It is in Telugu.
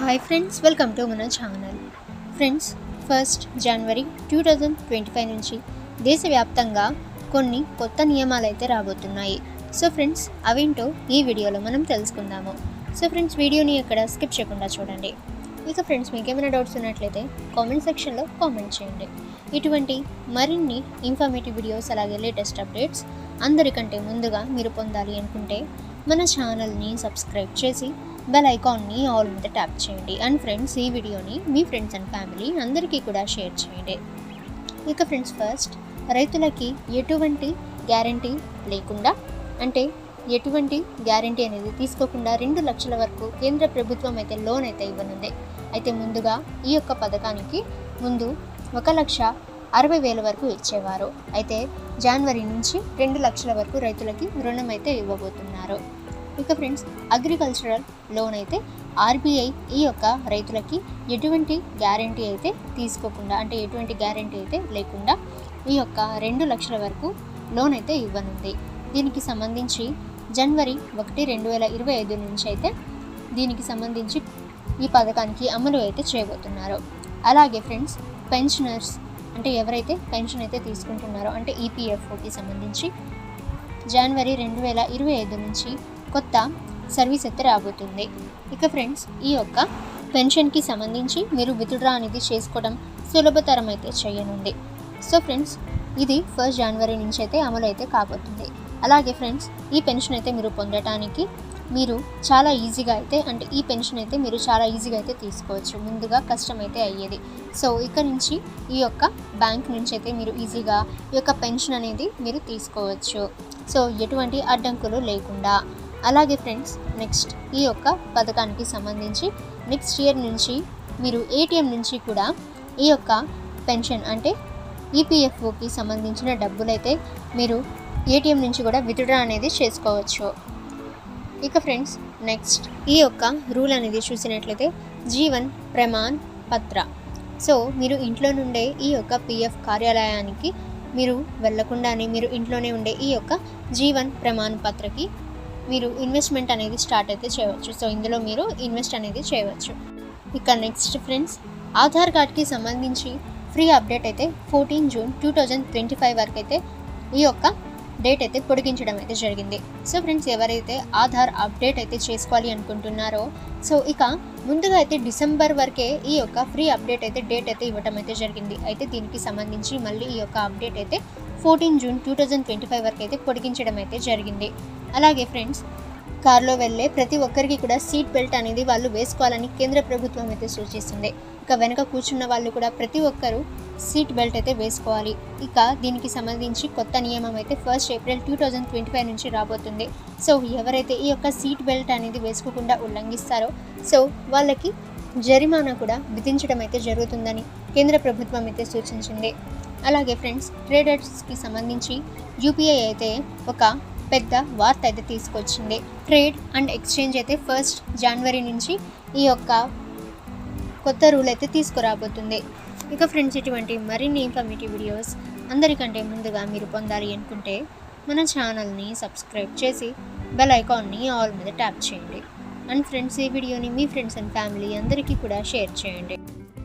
హాయ్ ఫ్రెండ్స్, వెల్కమ్ టు మన ఛానల్. ఫ్రెండ్స్, 1 జనవరి 2025 నుంచి దేశవ్యాప్తంగా కొన్ని కొత్త నియమాలు అయితే రాబోతున్నాయి. సో ఫ్రెండ్స్, అవేంటో ఈ వీడియోలో మనం తెలుసుకుందాము. సో ఫ్రెండ్స్, వీడియోని ఎక్కడ స్కిప్ చేయకుండా చూడండి. ఇక ఫ్రెండ్స్, మీకు ఏమైనా డౌట్స్ ఉన్నట్లయితే కామెంట్ సెక్షన్లో కామెంట్ చేయండి. ఇటువంటి మరిన్ని ఇన్ఫర్మేటివ్ వీడియోస్ అలాగే లేటెస్ట్ అప్డేట్స్ అందరికంటే ముందుగా మీరు పొందాలి అనుకుంటే మన ఛానల్ని సబ్స్క్రైబ్ చేసి బెల్ ఐకాన్ని ఆల్ మీద ట్యాప్ చేయండి. అండ్ ఫ్రెండ్స్, ఈ వీడియోని మీ ఫ్రెండ్స్ అండ్ ఫ్యామిలీ అందరికీ కూడా షేర్ చేయండి. ఇక ఫ్రెండ్స్, ఫస్ట్ రైతులకి ఎటువంటి గ్యారంటీ లేకుండా, అంటే ఎటువంటి గ్యారంటీ అనేది తీసుకోకుండా 2 లక్షల వరకు కేంద్ర ప్రభుత్వం అయితే లోన్ అయితే ఇవ్వనుంది. అయితే ముందుగా ఈ యొక్క పథకానికి ముందు 1,60,000 వరకు ఇచ్చేవారు. అయితే జనవరి నుంచి 2 లక్షల వరకు రైతులకి రుణం అయితే ఇవ్వబోతున్నారు. ఇక ఫ్రెండ్స్, అగ్రికల్చరల్ లోన్ అయితే ఆర్బీఐ ఈ యొక్క రైతులకి ఎటువంటి గ్యారంటీ అయితే తీసుకోకుండా, అంటే ఎటువంటి గ్యారంటీ అయితే లేకుండా ఈ యొక్క 2 లక్షల వరకు లోన్ అయితే ఇవ్వనుంది. దీనికి సంబంధించి జనవరి 1, 2025 నుంచి అయితే దీనికి సంబంధించి ఈ పథకానికి అమలు అయితే చేయబోతున్నారు. అలాగే ఫ్రెండ్స్, పెన్షనర్స్ అంటే ఎవరైతే పెన్షన్ అయితే తీసుకుంటున్నారో, అంటే ఈపీఎఫ్ఓకి సంబంధించి జనవరి 2025 నుంచి కొత్త సర్వీస్ అయితే రాబోతుంది. ఇక ఫ్రెండ్స్, ఈ యొక్క పెన్షన్కి సంబంధించి మీరు విత్డ్రా అనేది చేసుకోవడం సులభతరం అయితే చేయనుంది. సో ఫ్రెండ్స్, ఇది 1 జనవరి నుంచి అయితే అమలు అయితే కాబోతుంది. అలాగే ఫ్రెండ్స్, ఈ పెన్షన్ అయితే మీరు పొందడానికి మీరు చాలా ఈజీగా అయితే, అంటే ఈ పెన్షన్ అయితే మీరు చాలా ఈజీగా అయితే తీసుకోవచ్చు. ముందుగా కష్టం అయితే అయ్యేది. సో ఇక్కడ నుంచి ఈ యొక్క బ్యాంక్ నుంచి అయితే మీరు ఈజీగా ఈ యొక్క పెన్షన్ అనేది మీరు తీసుకోవచ్చు. సో ఎటువంటి అడ్డంకులు లేకుండా. అలాగే ఫ్రెండ్స్, నెక్స్ట్ ఈ యొక్క పథకానికి సంబంధించి నెక్స్ట్ ఇయర్ నుంచి మీరు ఏటీఎం నుంచి కూడా ఈ యొక్క పెన్షన్ అంటే ఈపీఎఫ్ఓకి సంబంధించిన డబ్బులైతే మీరు ఏటీఎం నుంచి కూడా విత్డ్రా అనేది చేసుకోవచ్చు. ఇక ఫ్రెండ్స్, నెక్స్ట్ ఈ యొక్క రూల్ అనేది చూసినట్లయితే జీవన్ ప్రమాణ్ పత్ర. సో మీరు ఇంట్లో నుండే ఈ యొక్క పిఎఫ్ కార్యాలయానికి మీరు వెళ్లకుండానే మీరు ఇంట్లోనే ఉండే ఈ యొక్క జీవన్ ప్రమాణ్ పత్రకి మీరు ఇన్వెస్ట్మెంట్ అనేది స్టార్ట్ అయితే చేయవచ్చు. సో ఇందులో మీరు ఇన్వెస్ట్ అనేది చేయవచ్చు. ఇక నెక్స్ట్ ఫ్రెండ్స్, ఆధార్ కార్డ్కి సంబంధించి ఫ్రీ అప్డేట్ అయితే 14 జూన్ 2025 వరకు అయితే ఈ యొక్క డేట్ అయితే పొడిగించడం అయితే జరిగింది. సో ఫ్రెండ్స్, ఎవరైతే ఆధార్ అప్డేట్ అయితే చేసుకోవాలి అనుకుంటున్నారో, సో ఇక ముందుగా అయితే డిసెంబర్ వరకే ఈ యొక్క ఫ్రీ అప్డేట్ అయితే డేట్ అయితే ఇవ్వడం అయితే జరిగింది. అయితే దీనికి సంబంధించి మళ్ళీ ఈ యొక్క అప్డేట్ అయితే 14 జూన్ 2025 వరకు అయితే పొడిగించడం అయితే జరిగింది. అలాగే ఫ్రెండ్స్, కారులో వెళ్ళే ప్రతి ఒక్కరికి కూడా సీట్ బెల్ట్ అనేది వాళ్ళు వేసుకోవాలని కేంద్ర ప్రభుత్వం అయితే సూచిస్తుంది. ఇక వెనక కూర్చున్న వాళ్ళు కూడా ప్రతి ఒక్కరూ సీట్ బెల్ట్ అయితే వేసుకోవాలి. ఇక దీనికి సంబంధించి కొత్త నియమం అయితే 1 ఏప్రిల్ 2025 నుంచి రాబోతుంది. సో ఎవరైతే ఈ యొక్క సీట్ బెల్ట్ అనేది వేసుకోకుండా ఉల్లంఘిస్తారో, సో వాళ్ళకి జరిమానా కూడా విధించడం అయితే జరుగుతుందని కేంద్ర ప్రభుత్వం అయితే సూచించింది. అలాగే ఫ్రెండ్స్, ట్రేడర్స్కి సంబంధించి యూపీఐ అయితే ఒక పెద్ద వార్త అయితే తీసుకొచ్చింది. ట్రేడ్ అండ్ ఎక్స్చేంజ్ అయితే 1 జనవరి నుంచి ఈ యొక్క కొత్త రూల్ అయితే తీసుకురాబోతుంది. ఇక ఫ్రెండ్స్, ఇటువంటి మరిన్ని ఇన్ఫర్మేటివ్ వీడియోస్ అందరికంటే ముందుగా మీరు పొందాలి అనుకుంటే మన ఛానల్ని సబ్స్క్రైబ్ చేసి బెల్ ఐకాన్ని ఆల్ మీద ట్యాప్ చేయండి. అండ్ ఫ్రెండ్స్, ఈ వీడియోని మీ ఫ్రెండ్స్ అండ్ ఫ్యామిలీ అందరికీ కూడా షేర్ చేయండి.